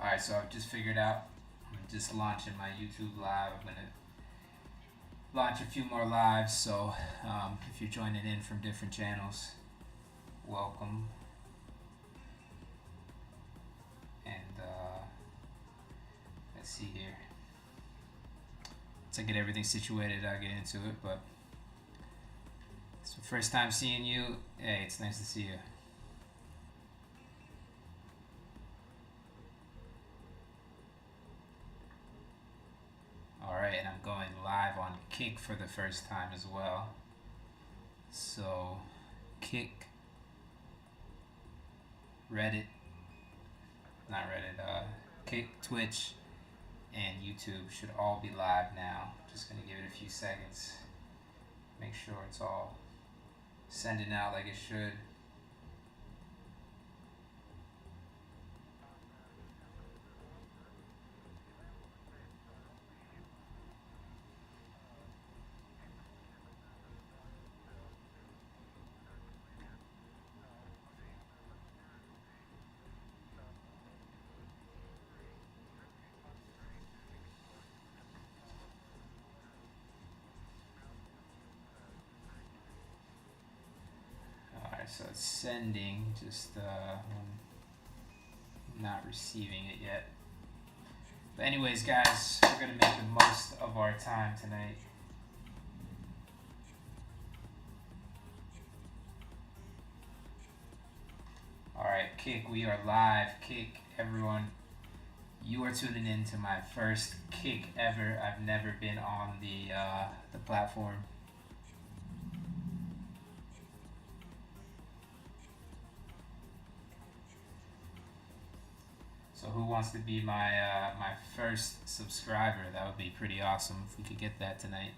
Alright, so I've just figured out, I'm just launching my YouTube live. I'm going to launch a few more lives, so if you're joining in from different channels, welcome. And let's see here. Once I get everything situated, I'll get into it, but it's the first time seeing you. Hey, it's nice to see you. Alright, and I'm going live on Kick for the first time as well. So, Kick, Reddit, not Reddit, Kick, Twitch, and YouTube should all be live now. Just gonna give it a few seconds. Make sure it's all sending out like it should. So it's sending, just not receiving it yet. But anyways, guys, we're gonna make the most of our time tonight. Alright, Kick, we are live. Kick, everyone. You are tuning in to my first Kick ever. I've never been on the platform. So who wants to be my my first subscriber? That would be pretty awesome if we could get that tonight.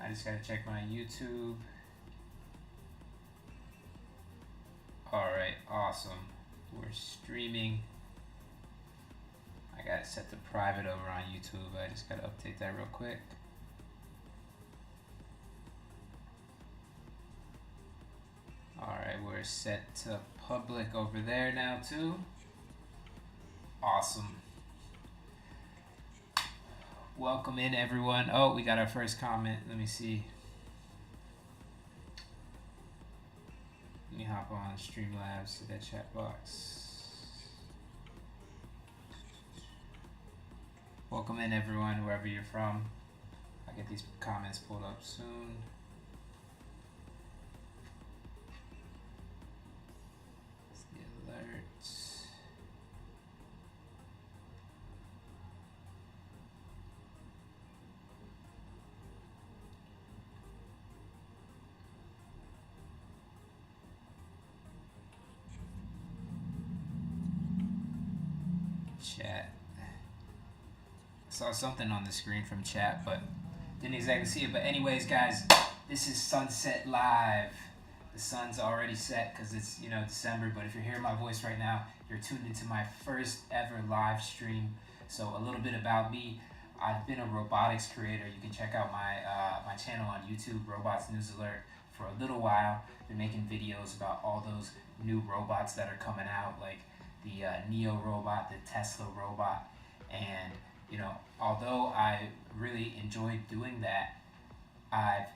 I just gotta check my YouTube. Alright, awesome. We're streaming. I got it set to private over on YouTube. I just gotta update that real quick. Alright, we're set to public over there now too. Awesome. Welcome in, everyone. Oh, we got our first comment. Let me see. Let me hop on Streamlabs to that chat box. Welcome in, everyone, wherever you're from. I'll get these comments pulled up soon. Alerts. Chat. I saw something on the screen from chat, but didn't exactly see it. But anyways, guys, this is Sunset Live. The sun's already set because it's, you know, December, but if you're hearing my voice right now, you're tuned into my first ever live stream. So a little bit about me. I've been a robotics creator. You can check out my my channel on YouTube, Robots News Alert, for a little while. Been making videos about all those new robots that are coming out, like the Neo robot, the Tesla robot, and you know, although I really enjoyed doing that, I've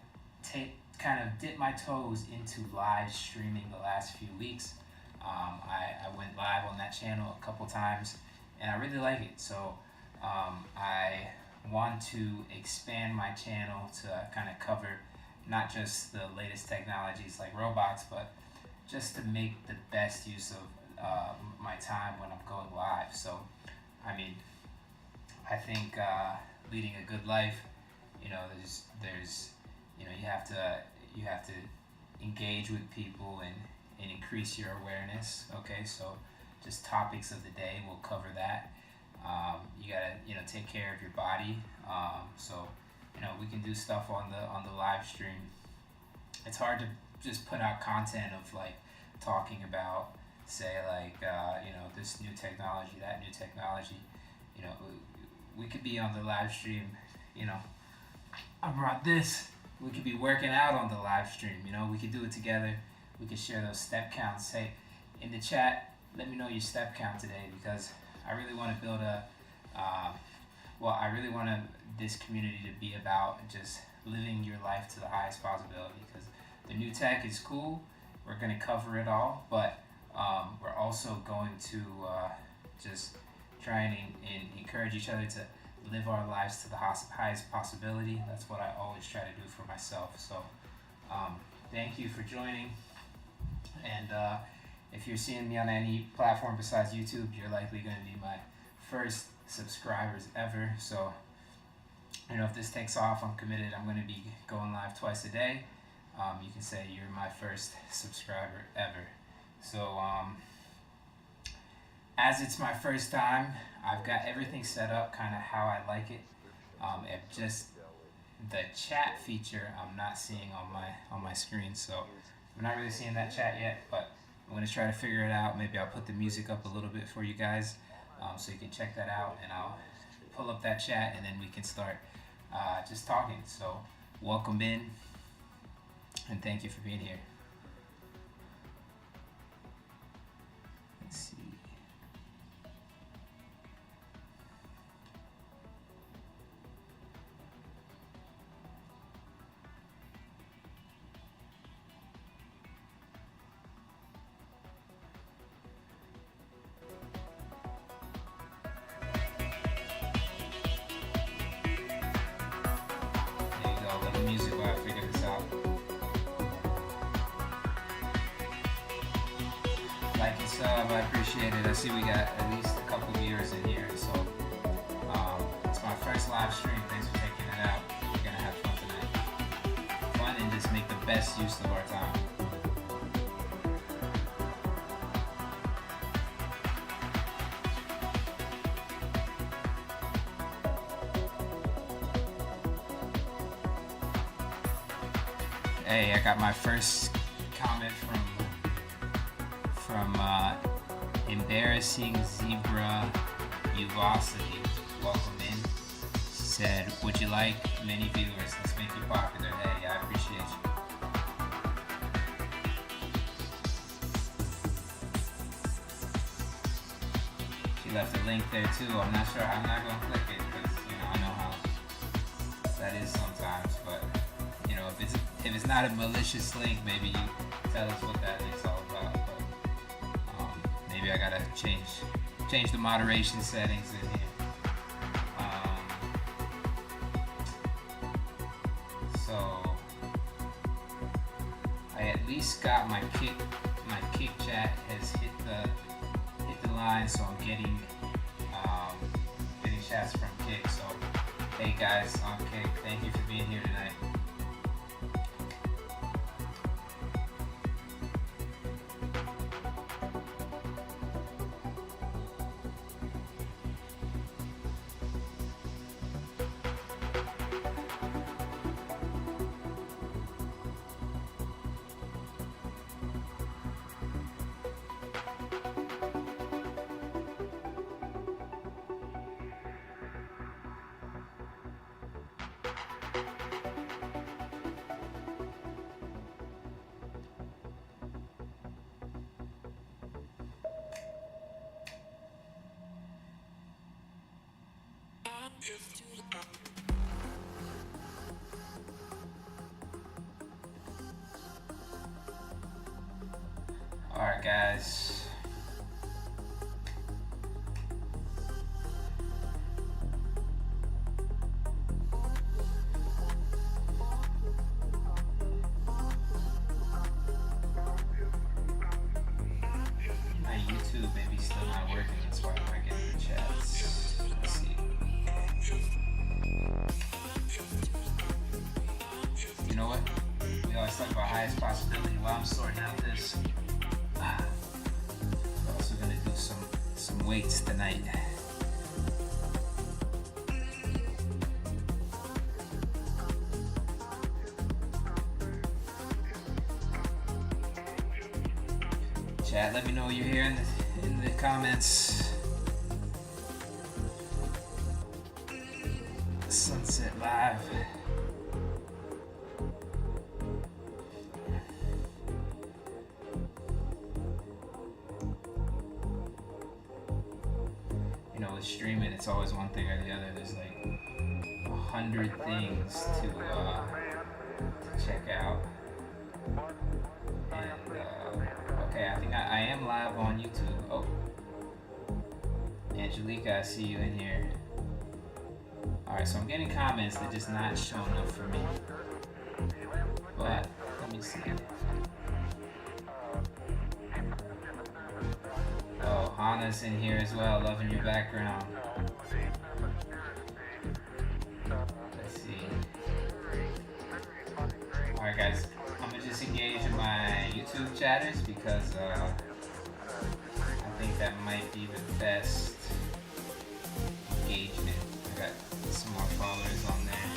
kind of dipped my toes into live streaming the last few weeks. I went live on that channel a couple times, and I really like it. So I want to expand my channel to kind of cover not just the latest technologies like robots, but just to make the best use of my time when I'm going live. So, I mean, I think leading a good life, you know, there's you know, you have to engage with people and increase your awareness. Okay, so just topics of the day, we'll cover that. You gotta, you know, take care of your body. So, you know, we can do stuff on the live stream. It's hard to just put out content of like talking about, say, like you know, this new technology, that new technology. You know, we could be on the live stream. You know, I brought this. We could be working out on the live stream. You know, we could do it together. We could share those step counts. Hey, in the chat, let me know your step count today, because I really want to build I really want this community to be about just living your life to the highest possibility, because the new tech is cool. We're going to cover it all, but we're also going to just try and encourage each other to live our lives to the highest possibility. That's what I always try to do for myself. So thank you for joining. And if you're seeing me on any platform besides YouTube, you're likely going to be my first subscribers ever. So, if this takes off, I'm committed. I'm going to be going live twice a day. You can say you're my first subscriber ever. So, as it's my first time, I've got everything set up kind of how I like it. It just the chat feature I'm not seeing on my screen, so I'm not really seeing that chat yet. But I'm gonna try to figure it out. Maybe I'll put the music up a little bit for you guys, so you can check that out, and I'll pull up that chat, and then we can start just talking. So welcome in, and thank you for being here. Let's see. Music while I figure this out. Like and sub, I appreciate it. I see we got at least a couple viewers in here, so it's my first live stream. Thanks for taking it out. We're gonna have fun tonight. Fun and just make the best use of our time. Hey, I got my first comment from Embarrassing Zebra Uvosity. Welcome in. She said, "Would you like many viewers? Let's make you popular." Hey, I appreciate you. She left a link there too. I'm not sure. I'm not gonna click it because I know how that is sometimes, but. If it's not a malicious link, maybe you tell us what that link's all about. But maybe I gotta change the moderation settings in here. So I at least got my kick chat has hit the line, so I'm getting chats from Kick. So hey guys on Kick, thank you for being here tonight. Alright guys, my YouTube maybe still not working, that's why I'm not getting the chats. Let's see. You know what? We always talk about highest possibility while I'm sorting out this. We're also gonna do some weights tonight. Chat, let me know you're here in the comments. Sunset Live. with streaming, it's always one thing or the other. There's like 100 things to check out. And okay, I think I am live on YouTube. Oh, Angelica, I see you in here. Alright, so I'm getting comments that just not showing up for me. But let me see. Oh, Hana's in here as well, loving your background. Let's see. Alright guys, I'm gonna just engage in my YouTube chatters because I think that might be the best engagement. I got some more followers on there.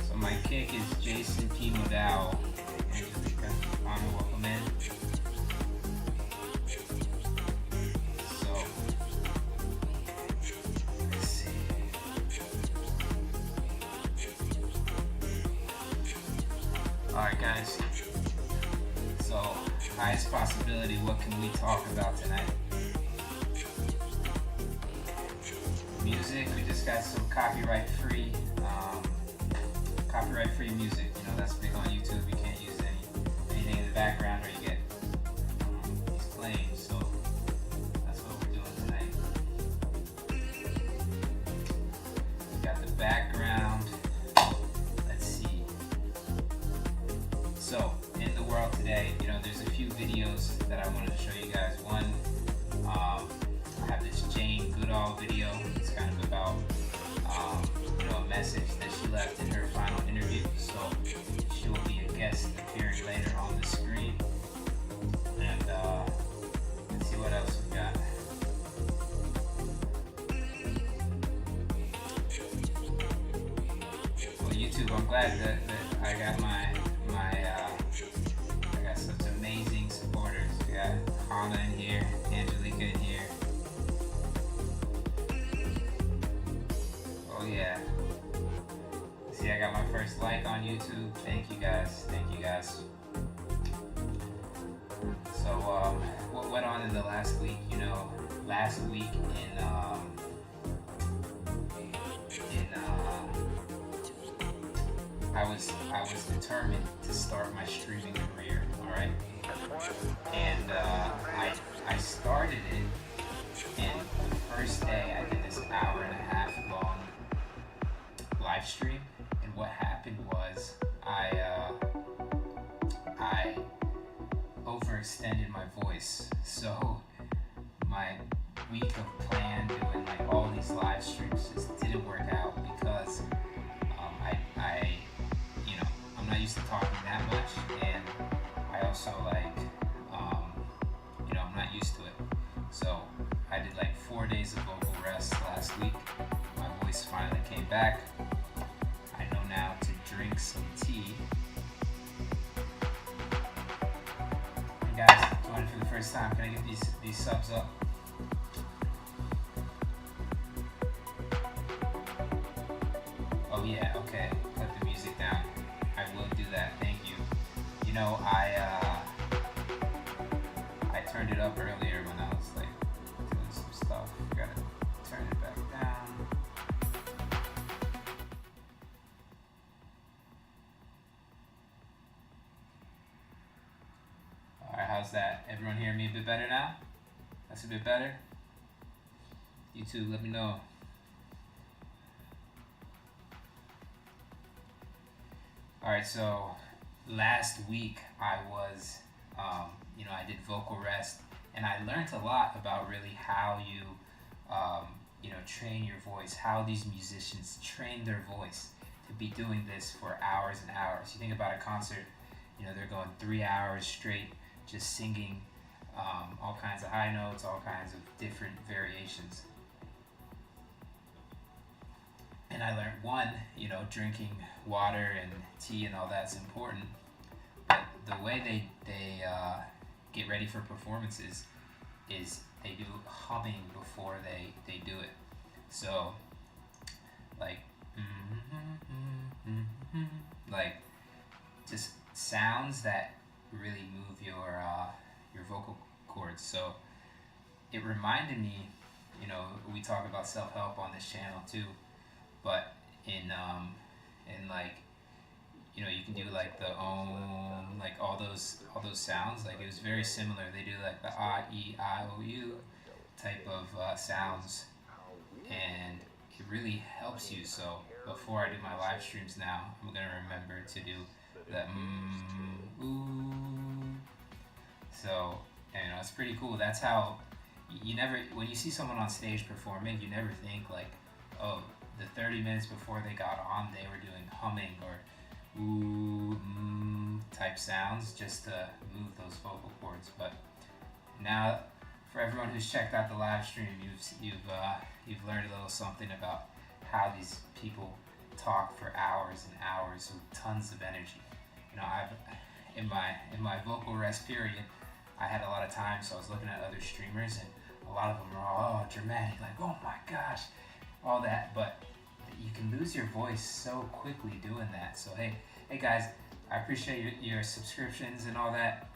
So my kick is Jason P. Modawal. Angelica, Hana, welcome in. Alright guys, so highest possibility, what can we talk about tonight? Music, we just got some copyright free music, you know, that's big on YouTube. You can't use anything in the background or you get these claims, so that's what we're doing tonight. We got the background. So, in the world today, you know, there's a few videos that I wanted to show you guys. One, I have this Jane Goodall video. It's kind of about, you know, a message that she left in her final interview. So, she will be a guest appearing later on the screen. And, let's see what else we got. Well, YouTube, I'm glad that I got I got such amazing supporters. We got Hana in here, Angelica in here. Oh yeah. See, I got my first like on YouTube. Thank you guys. Thank you guys. So what went on in the last week? You know, last week I was determined to start my streaming career, alright? And I started it, and the first day I did this hour-and-a-half long live stream, and what happened was I overextended my voice. So my week of plan doing like all these live streams just didn't work out because I'm not used to talking that much, and I also I'm not used to it. So I did like 4 days of vocal rest last week. My voice finally came back. I know now to drink some tea. Hey guys, joining for the first time, can I get these subs up? Oh yeah, okay. Cut the music down. I will do that. Thank you. You know, I turned it up earlier when I was like doing some stuff. Gotta turn it back down. Alright, how's that? Everyone hear me a bit better now? That's a bit better? YouTube, let me know. Alright, so last week I was, I did vocal rest, and I learned a lot about really how you, train your voice, how these musicians train their voice to be doing this for hours and hours. You think about a concert, they're going 3 hours straight just singing all kinds of high notes, all kinds of different variations. And I learned one, drinking water and tea and all that's important. But the way they get ready for performances is they do humming before they do it. So, like just sounds that really move your vocal cords. So it reminded me, we talk about self help on this channel too, but in like, you can do like the like all those sounds. Like it was very similar. They do like the ah, e, I, o, u type of sounds, and it really helps you. So before I do my live streams now, I'm gonna remember to do the ooh. So it's pretty cool. That's how you never, when you see someone on stage performing, you never think like, oh, the 30 minutes before they got on, they were doing humming or ooh type sounds just to move those vocal cords. But now, for everyone who's checked out the live stream, you've learned a little something about how these people talk for hours and hours with tons of energy. I've in my vocal rest period, I had a lot of time, so I was looking at other streamers, and a lot of them are all dramatic, like oh my gosh, all that. But you can lose your voice so quickly doing that. So hey guys, I appreciate your subscriptions and all that.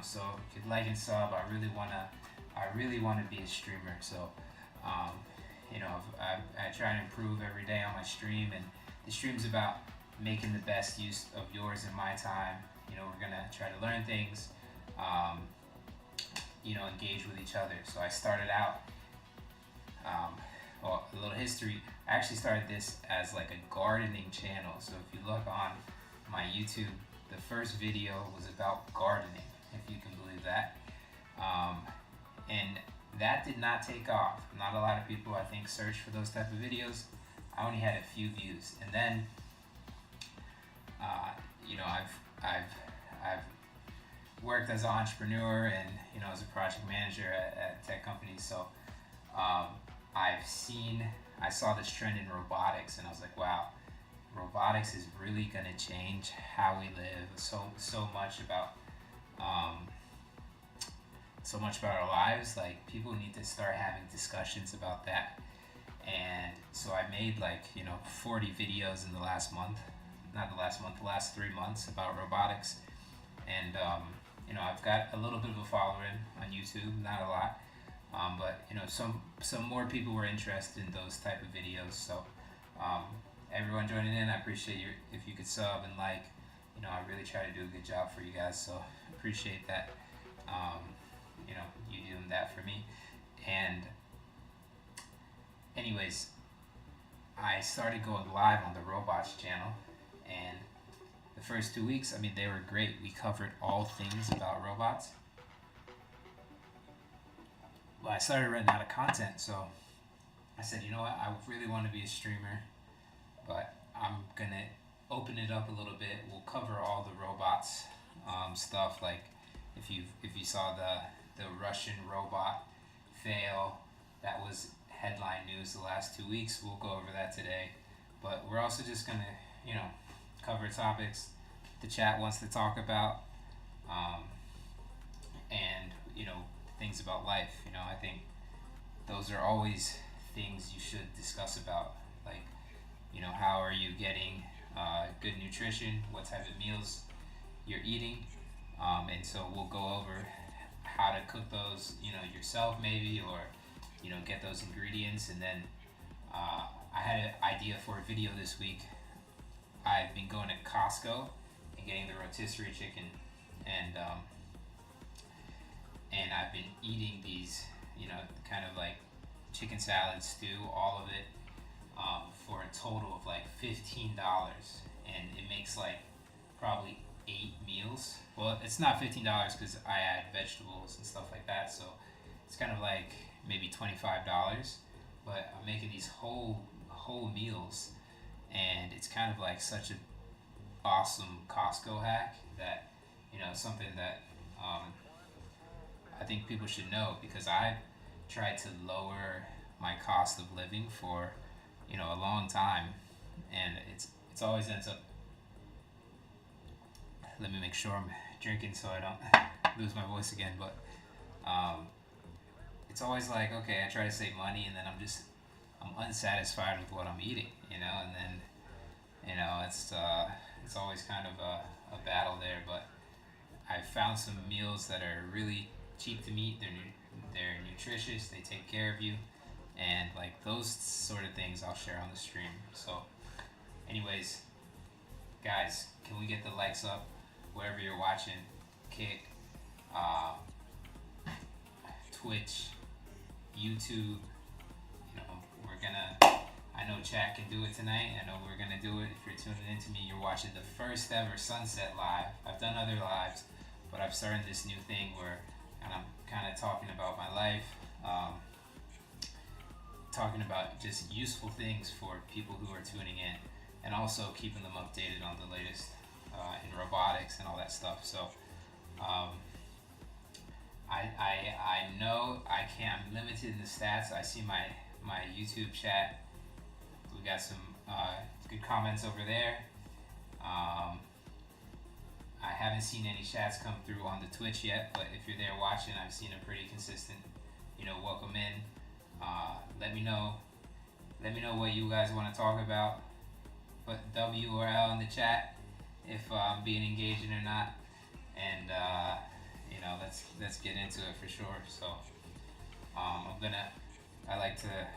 So if you could like and sub, I really wanna be a streamer. So I try to improve every day on my stream, and the stream's about making the best use of yours and my time. We're gonna try to learn things, engage with each other. So I started out, well, a little history. I actually started this as like a gardening channel. So if you look on my YouTube, the first video was about gardening, if you can believe that. And that did not take off. Not a lot of people, I think, search for those type of videos. I only had a few views, and then I've worked as an entrepreneur and as a project manager at tech companies. So I saw this trend in robotics, and I was like, wow, robotics is really gonna change how we live. So much about our lives. Like people need to start having discussions about that. And so I made 40 videos in the last 3 months about robotics. And I've got a little bit of a following on YouTube, not a lot, but some more people were interested in those type of videos. So everyone joining in, I appreciate you if you could sub and like. I really try to do a good job for you guys, so appreciate that. You doing that for me. And anyways, I started going live on the Robots channel, and the first 2 weeks, they were great. We covered all things about robots. Well, I started running out of content, so I said, you know what, I really want to be a streamer, but I'm gonna open it up a little bit. We'll cover all the robots stuff, like if you saw the Russian robot fail, that was headline news the last 2 weeks. We'll go over that today, but we're also just gonna cover topics the chat wants to talk about, and things about life. I think those are always things you should discuss about, like how are you getting good nutrition, what type of meals you're eating, and so we'll go over how to cook those yourself maybe, or get those ingredients. And then I had an idea for a video this week. I've been going to Costco and getting the rotisserie chicken, and I've been eating these kind of like chicken salad stew, all of it, for a total of like $15, and it makes like probably 8 meals. Well, it's not $15 because I add vegetables and stuff like that, so it's kind of like maybe $25. But I'm making these whole meals, and it's kind of like such an awesome Costco hack that something that I think people should know, because I've tried to lower my cost of living for a long time, and it's always ends up. Let me make sure I'm drinking so I don't lose my voice again. But it's always like, okay, I try to save money, and then I'm unsatisfied with what I'm eating, and then it's always kind of a battle there. But I found some meals that are really cheap to meet. They're nutritious. They take care of you, and like those sort of things I'll share on the stream. So, anyways, guys, can we get the likes up wherever you're watching? Kick, uh, Twitch, YouTube. You know, we're gonna. I know chat can do it tonight. I know we're gonna do it. If you're tuning into me, you're watching the first ever Sunset Live. I've done other lives, but I've started this new thing where, and I'm kind of talking about my life, talking about just useful things for people who are tuning in, and also keeping them updated on the latest in robotics and all that stuff. So, I know I can't. I'm limited in the stats. I see my YouTube chat. We got some good comments over there. I haven't seen any chats come through on the Twitch yet, but if you're there watching, I've seen a pretty consistent, welcome in. Let me know what you guys want to talk about. Put W or L in the chat if I'm being engaging or not, and let's get into it for sure. So I like to.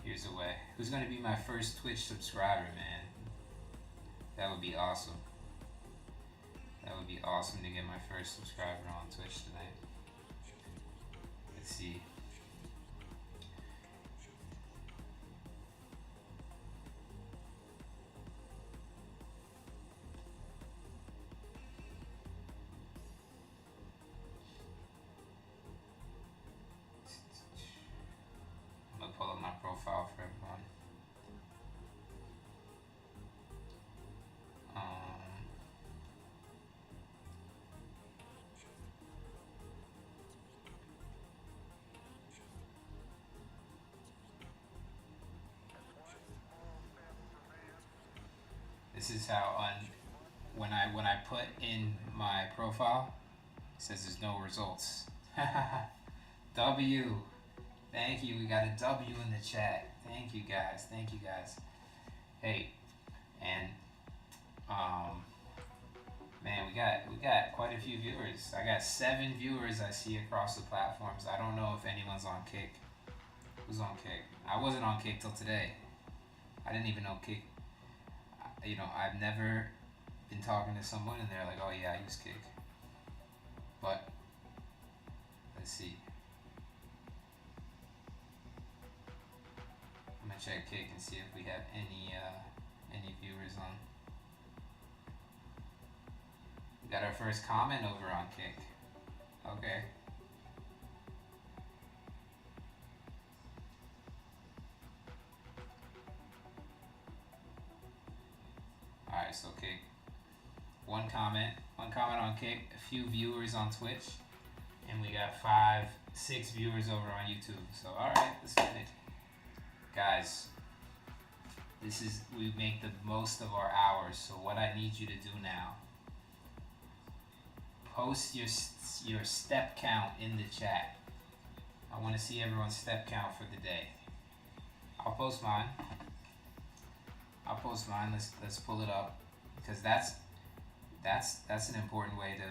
Here's a way. Who's gonna be my first Twitch subscriber, man? That would be awesome. That would be awesome to get my first subscriber on Twitch tonight. Let's see. I'm gonna pull up my profile for everyone. This is how when I put in my profile, it says there's no results. W. Thank you. We got a W in the chat. Thank you guys. Thank you guys. Hey, and man, we got quite a few viewers. I got 7 viewers I see across the platforms. I don't know if anyone's on Kick. Who's on Kick? I wasn't on Kick till today. I didn't even know Kick. I've never been talking to someone and they're like, oh yeah, I use Kick. But let's see. I'm gonna check Kick and see if we have any viewers on. We got our first comment over on Kick. Okay. Alright, so Kick. One comment on Kick, a few viewers on Twitch, and we got 6 viewers over on YouTube. So alright, let's get it. Guys, we make the most of our hours, so what I need you to do now, post your step count in the chat. I want to see everyone's step count for the day. I'll post mine. Let's pull it up, because that's an important way to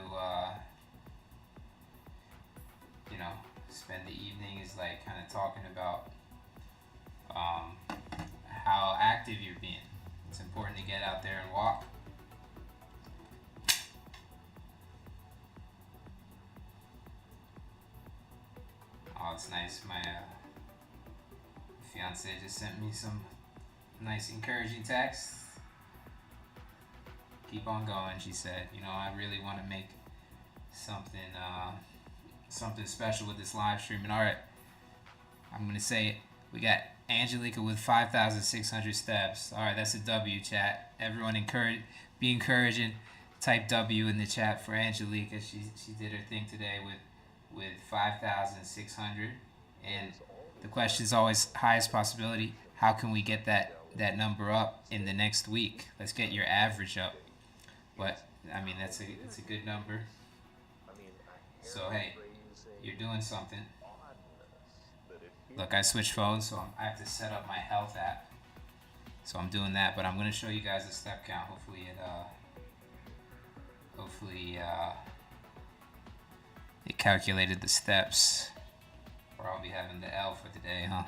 spend the evening, is like kind of talking about how active you're being. It's important to get out there and walk. Oh, it's nice. My fiance just sent me some nice encouraging text. Keep on going, she said. I really want to make something special with this live stream. And alright, I'm gonna say it. We got Angelica with 5,600 steps. Alright, that's a W, chat. Everyone be encouraging. Type W in the chat for Angelica. She did her thing today with 5,600. And the question is always highest possibility. How can we get that number up in the next week? Let's get your average up. But I mean, it's a good number. So hey, you're doing something. Look, I switched phones, so I have to set up my health app. So I'm doing that, but I'm gonna show you guys the step count. Hopefully It calculated the steps. Or I'll be having the L for today, huh?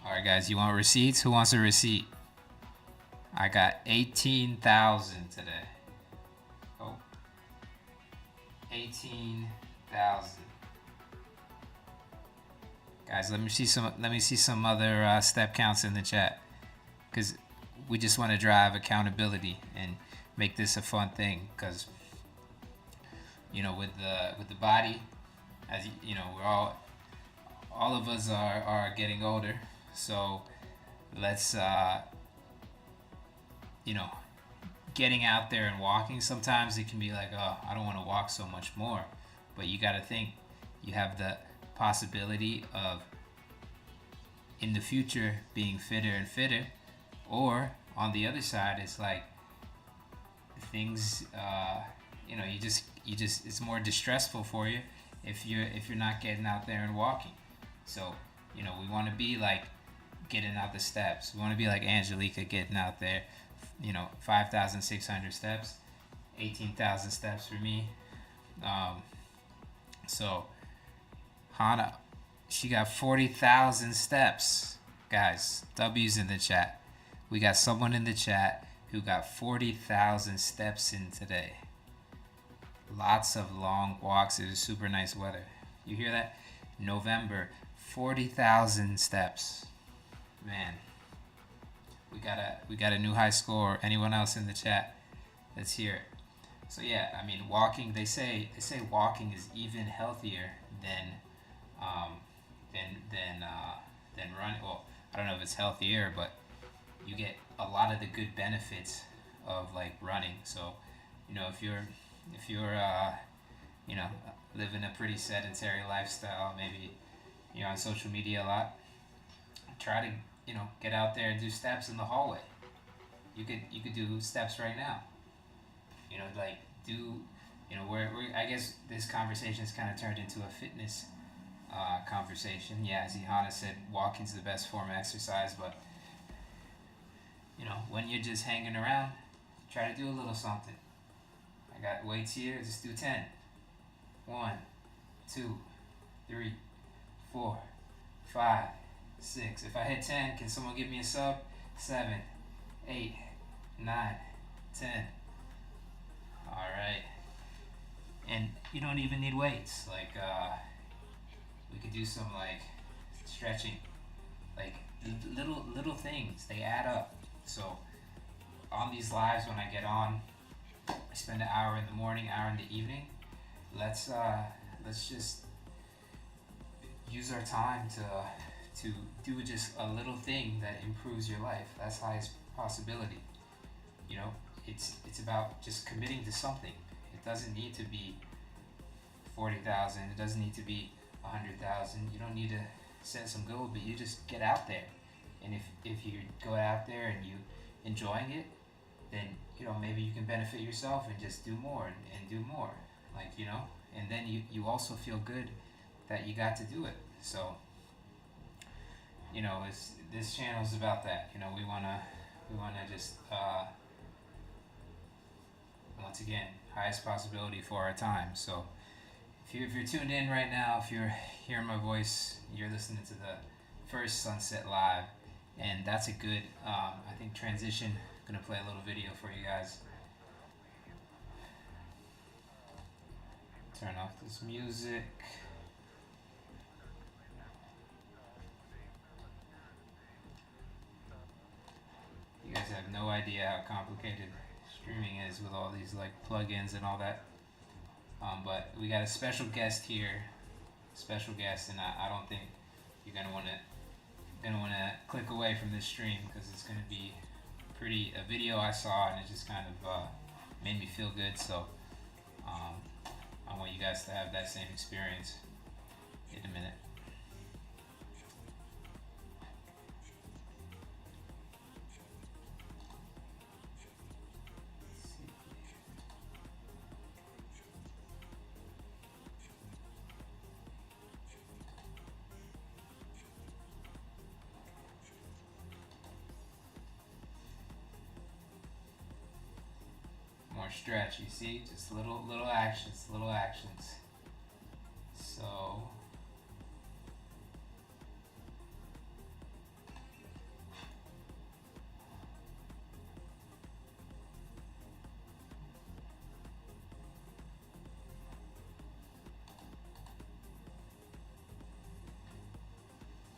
Alright guys, you want receipts? Who wants a receipt? I got 18,000 today. Oh. 18,000. Guys, let me see some other step counts in the chat, because we just want to drive accountability and make this a fun thing. Because with the body, as you know, we're all of us are getting older, so let's getting out there and walking. Sometimes it can be like, oh, I don't want to walk so much more, but you got to think you have the possibility of in the future being fitter and fitter, or on the other side it's like things you just it's more distressful for you if you're not getting out there and walking. So we want to be like getting out the steps. We want to be like Angelica, getting out there, 5,600 steps, 18,000 steps for me. So Hana, she got 40,000 steps. Guys, W's in the chat. We got someone in the chat who got 40,000 steps in today. Lots of long walks. It was super nice weather. You hear that? November, 40,000 steps. Man, we got a new high score. Anyone else in the chat? Let's hear it. So yeah, I mean, walking. They say walking is even healthier than running. Well, I don't know if it's healthier, but you get a lot of the good benefits of like running. So, if you're living a pretty sedentary lifestyle, maybe you're on social media a lot, try to get out there and do steps in the hallway. You could do steps right now. Where I guess this conversation has kind of turned into a fitness conversation. Yeah, as Ihana said, walking's the best form of exercise, but when you're just hanging around, try to do a little something. I got weights here, just do 10. 1, 2, 3, 4, 5, 6. If I hit 10, can someone give me a sub? 7, 8, 9, 10. Alright. And you don't even need weights. Like, we could do some like stretching, like little things. They add up. So on these lives, when I get on, I spend an hour in the morning, hour in the evening. Let's just use our time to do just a little thing that improves your life. That's highest possibility. It's about just committing to something. It doesn't need to be 40,000. It doesn't need to be 100,000. You don't need to set some goal, but you just get out there. And if you go out there and you enjoying it, then maybe you can benefit yourself and just do more and do more, and then you also feel good that you got to do it. So this channel is about that. We wanna just once again, highest possibility for our time. So if you're tuned in right now, if you're hearing my voice, you're listening to the first Sunset Live, and that's a good I think transition. I'm gonna play a little video for you guys. Turn off this music. You guys have no idea how complicated streaming is with all these like plugins and all that. But we got a special guest here, and I don't think you're gonna wanna click away from this stream, because it's gonna be a video I saw, and it just kind of made me feel good. So I want you guys to have that same experience in a minute. more stretch. You see, just little actions, little actions. So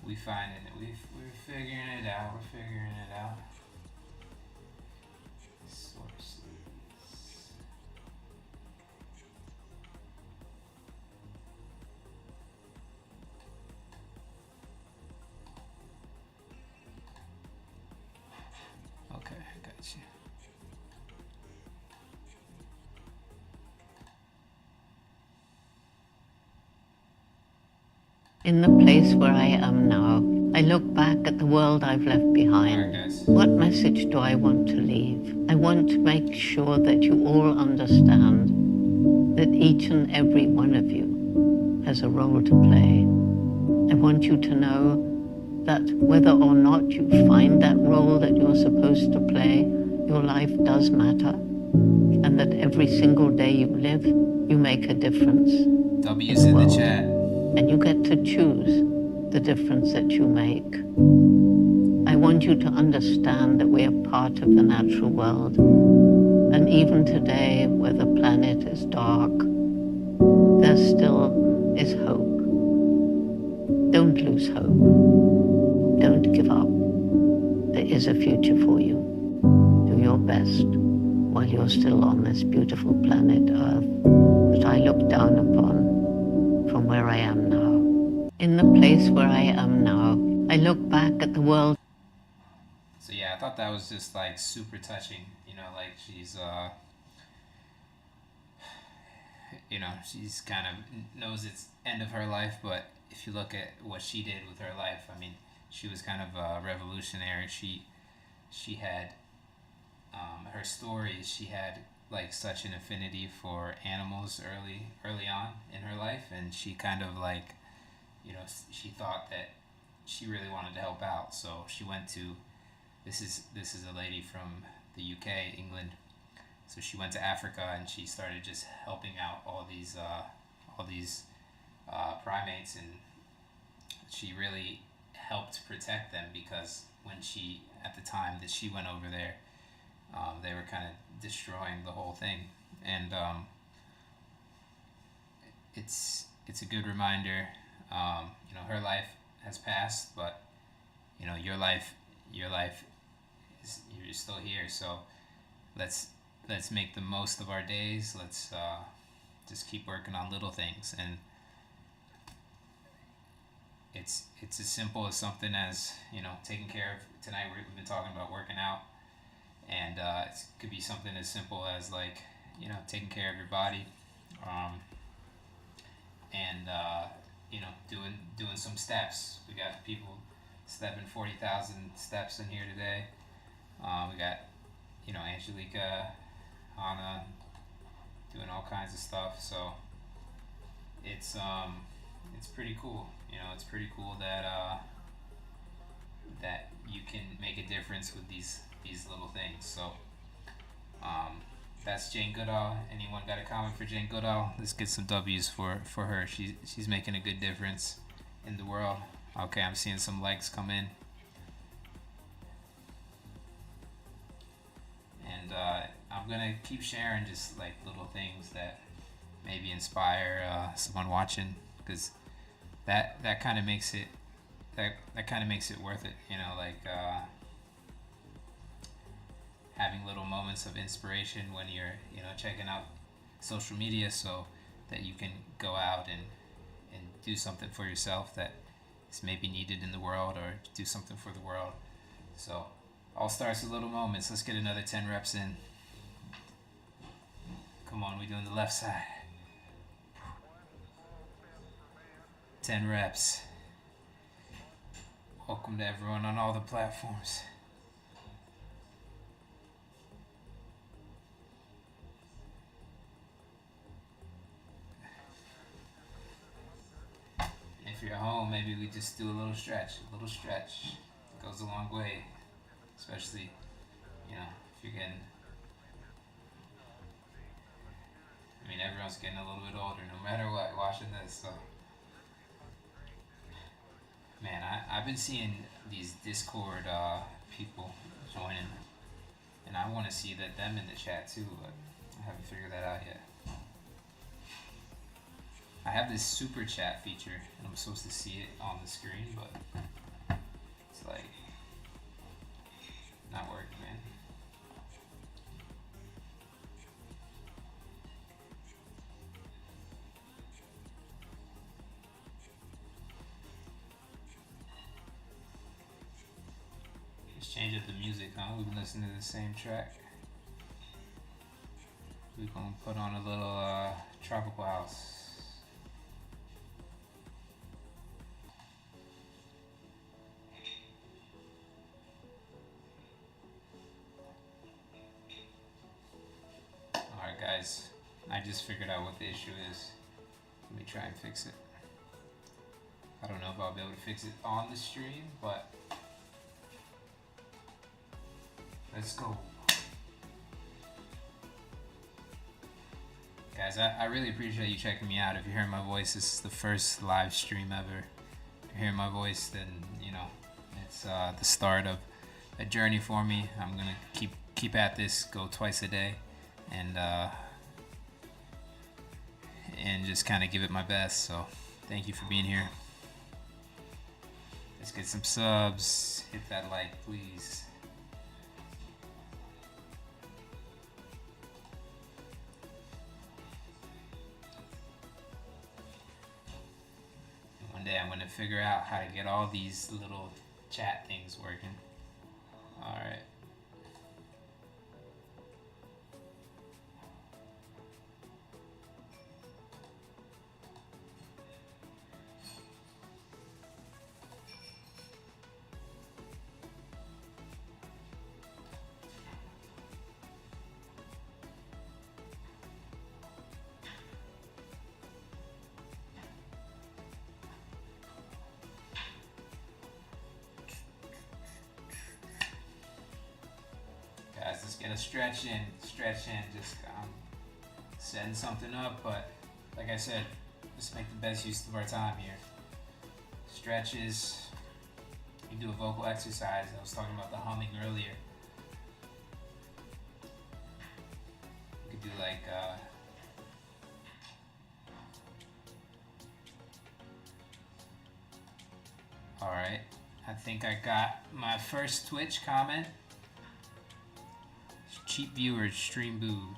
we finding it. We're figuring it out. We're figuring it out. Sources. Okay, got you. In the place where I am now, I look back at the world I've left behind. What message do I want to leave? I want to make sure that you all understand that each and every one of you has a role to play. I want you to know that whether or not you find that role that you're supposed to play, your life does matter, and that every single day you live, you make a difference. W's in the chat. And you get to choose the difference that you make. I want you to understand that we are part of the natural world. And even today, where the planet is dark, there still is hope. Don't lose hope. Don't give up. There is a future for you. Do your best while you're still on this beautiful planet Earth that I look down upon from where I am now. In the place where I am now, I look back at the world. So yeah, I thought that was just like super touching. You know, like she's she's kind of knows it's end of her life, but if you look at what she did with her life, I mean, she was kind of a revolutionary. She had her stories. She had like such an affinity for animals early on in her life, and she kind of like, she thought that she really wanted to help out. So she went to this is a lady from the UK, England. So she went to Africa and she started just helping out all these primates, and she really helped protect them because at the time that she went over there, they were kind of destroying the whole thing, and it's a good reminder. Her life has passed, but your life is, you're still here. So let's make the most of our days. Let's just keep working on little things, and it's as simple as something as taking care of. Tonight we've been talking about working out, and it could be something as simple as like taking care of your body, and doing some steps. We got people stepping 40,000 steps in here today. We got Angelica, Hannah doing all kinds of stuff. So it's pretty cool. It's pretty cool that that you can make a difference with these little things. So that's Jane Goodall. Anyone got a comment for Jane Goodall? Let's get some W's for her. She's making a good difference in the world. Okay, I'm seeing some likes come in. And I'm gonna keep sharing just like little things that maybe inspire someone watching, because that kind of makes it worth it. Having little moments of inspiration when you're checking out social media, so that you can go out and do something for yourself that is maybe needed in the world, or do something for the world. So all starts with little moments. Let's get another 10 reps in. Come on, we're doing the left side. 10 reps. Welcome to everyone on all the platforms. If you're home, maybe we just do a little stretch. It goes a long way, especially if you're getting channel's getting a little bit older, no matter what, watching this. So, man, I've been seeing these Discord people joining, and I want to see them in the chat too, but I haven't figured that out yet. I have this super chat feature, and I'm supposed to see it on the screen, but it's like not working, man. Let's change up the music, huh? We've been listening to the same track. We're gonna put on a little tropical house. Alright guys, I just figured out what the issue is. Let me try and fix it. I don't know if I'll be able to fix it on the stream, but let's go. Guys, I really appreciate you checking me out. If you're hearing my voice, this is the first live stream ever. If you're hearing my voice, then, you know, it's the start of a journey for me. I'm gonna keep at this, go twice a day, and just kind of give it my best. So thank you for being here. Let's get some subs. Hit that like, please. One day I'm gonna figure out how to get all these little chat things working. All right. Guys, let's get a stretch in, just setting something up, but like I said, let's make the best use of our time here. Stretches, you do a vocal exercise. I was talking about the humming earlier. You could do like, all right, I think I got my first Twitch comment. Cheap viewers, stream boo.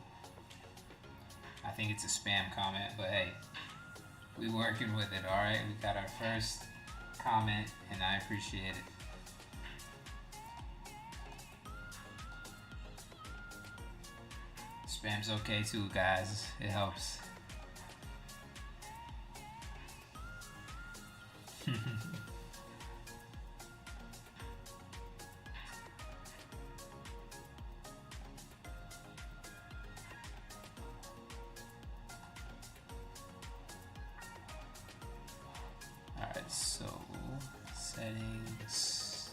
I think it's a spam comment, but hey, we working with it, alright? We got our first comment, and I appreciate it. Spam's okay too, guys. It helps. Alright, so settings.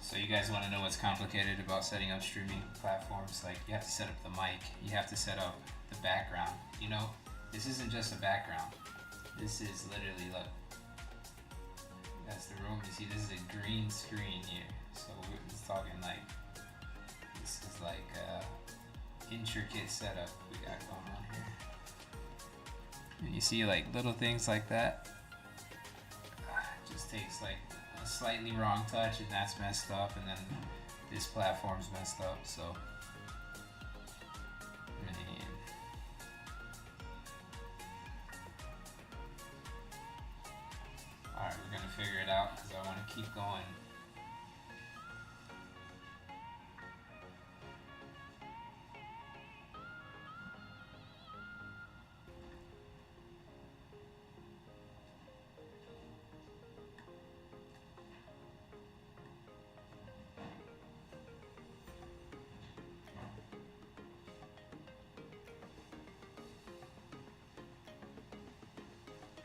So you guys want to know what's complicated about setting up streaming platforms? Like, you have to set up the mic, you have to set up the background. You know, this isn't just a background. This is literally, look, that's the room. You see, this is a green screen here. So we're just talking like, this is like a intricate setup we got going on here. And you see like little things like that. It just takes like a slightly wrong touch and that's messed up, and then this platform's messed up, so man. Alright, we're gonna figure it out because I want to keep going.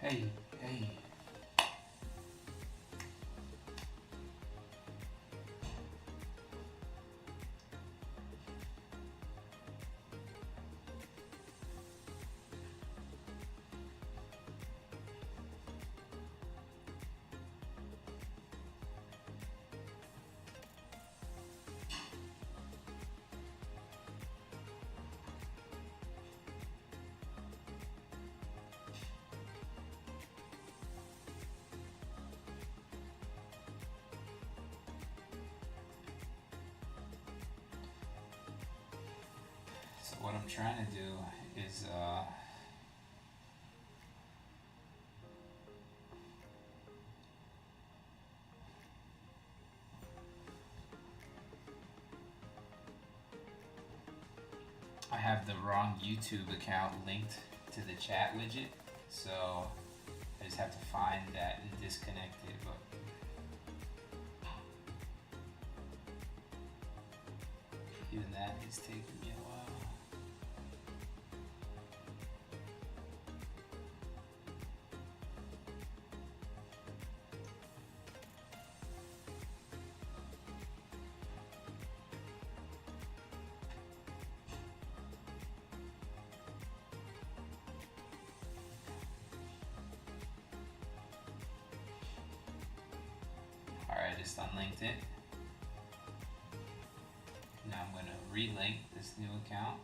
Hey, hey. So what I'm trying to do is I have the wrong YouTube account linked to the chat widget, so I just have to find that and disconnect it. But even that is taking me a while. Alright, I just unlinked it. Now I'm going to relink this new account.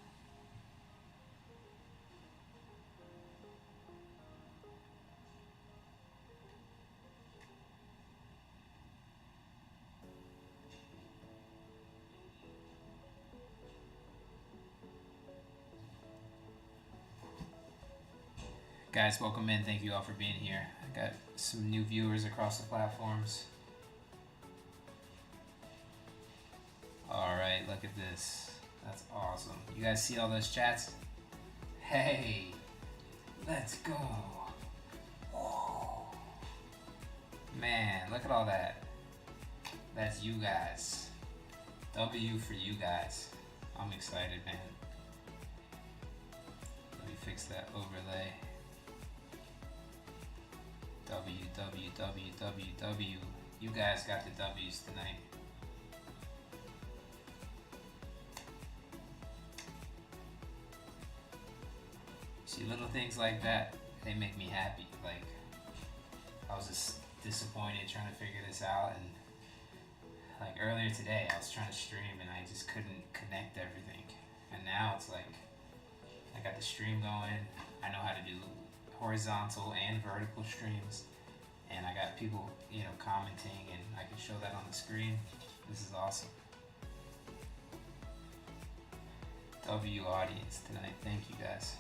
Guys, welcome in. Thank you all for being here. I got some new viewers across the platforms. Alright, look at this. That's awesome. You guys see all those chats? Hey, let's go. Whoa. Man, look at all that. That's you guys. W for you guys. I'm excited, man. Let me fix that overlay. W, W, W, W, W. You guys got the W's tonight. See, little things like that, they make me happy. Like, I was just disappointed trying to figure this out, and like earlier today I was trying to stream and I just couldn't connect everything. And now it's like, I got the stream going, I know how to do horizontal and vertical streams, and I got people, commenting, and I can show that on the screen. This is awesome. W audience tonight, thank you guys.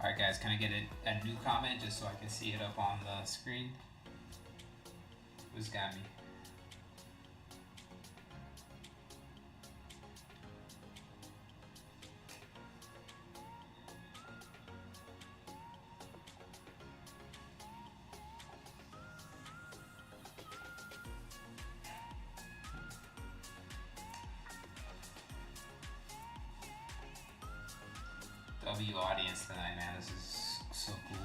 Alright guys, can I get a new comment just so I can see it up on the screen? Who's got me? W audience tonight, man. This is so cool.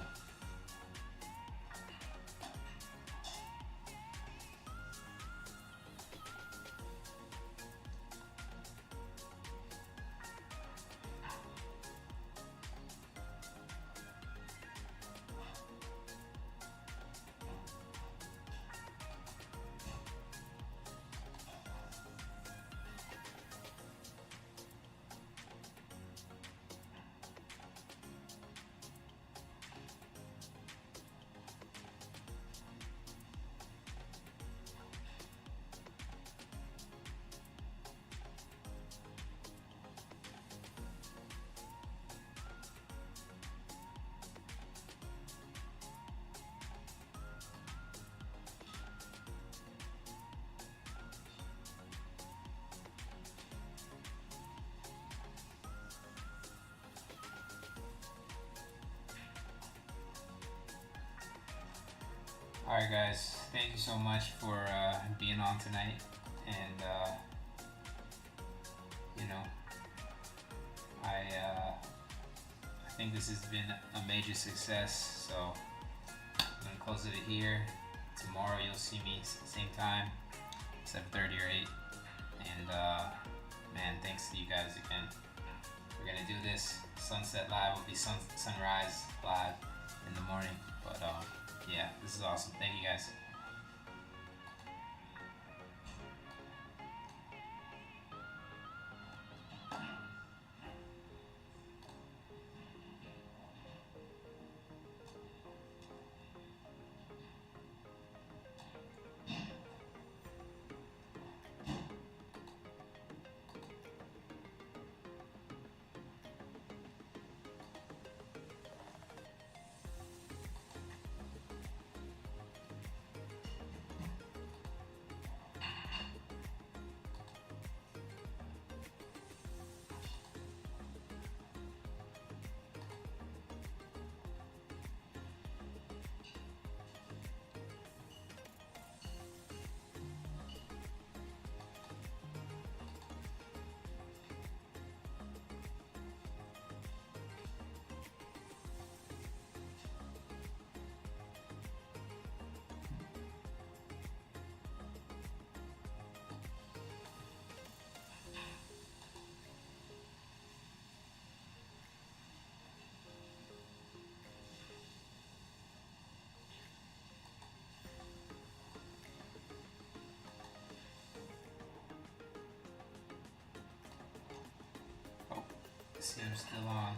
Alright guys, thank you so much for being on tonight, and you know, I think this has been a major success, so I'm gonna close it here. Tomorrow you'll see me same time, 7:30 or 8, and man, thanks to you guys again. We're gonna do this. Sunset Live will be sunrise live in the morning, but yeah, this is awesome. Thank you guys. Oh, see, I'm still on.